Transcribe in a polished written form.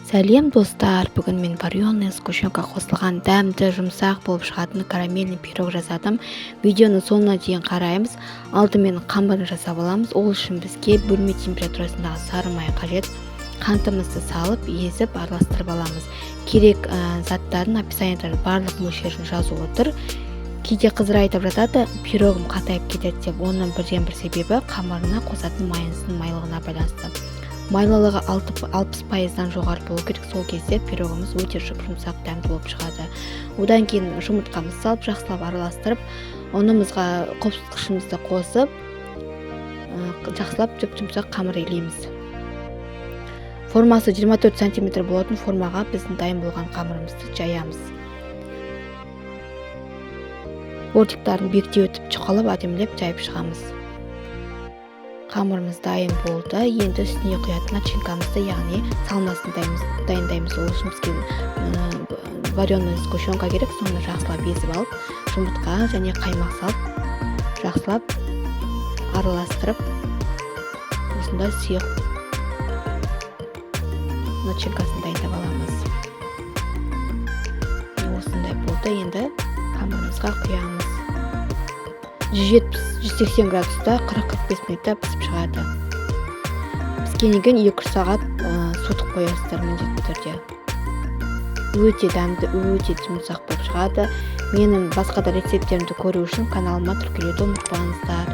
Сәлем достар, бүгін мен вареный сгущенка қосылған дәмді жұмсақ болып шығатын карамельный пирог жасадым. Видеоны соңына дейін қараймыз. Алдымен қамырын жасап аламыз. Ол үшін бізге бөлме температурасындағы сары май қажет. Қантымызды салып, езіп, араластырып аламыз. Керек заттардың описаниеда барлық мөлшерін жазып отыр. Кейде қыздар айтып жатады, пирогым қатайып кетеді деп. Оның бірден-бір себебі қамырына қосатын майыныздың майлығына байланысты. Майлылығы 60%-дан жоғары болу керек. Сол кезде пирогымыз өте жұмсақ дәмді болып шығады. Одан кейін жұмыртқамызды салып, жақсылап араластырып, ұнымызға қопсытқышымызды қосып, жақсылап жұмсақ қамыр илейміз. Формасы 24 см болатын формаға біздің дайын болған қамырымызды жаямыз. Бортиктарын бекітіп өтіп, жұқалап әдемілеп жайып шығамыз. Қамырымыз дайын болды. Енді үстіне құятын начинкамызды, яғни салмасын дайындаймыз. Ол үшін бізге вареный сгущенка керек. Соны жақсылап езіп алып, жұмыртқа және қаймақ салып, жақсылап араластырып, осындай сұйық начинкасын дайындап аламыз. Осындай болды. Енді қамырымызға құямыз. 170-180 градуста 40-45 минутта пісіп шығады. Піскеннен кейін 2 сағат суытып қоясыздар міндетті түрде. Өте дәмді, өте жұмсақ болып шығады. Менің басқа да рецепттерімді көру үшін каналыма тіркелуді ұмытпаңыздар.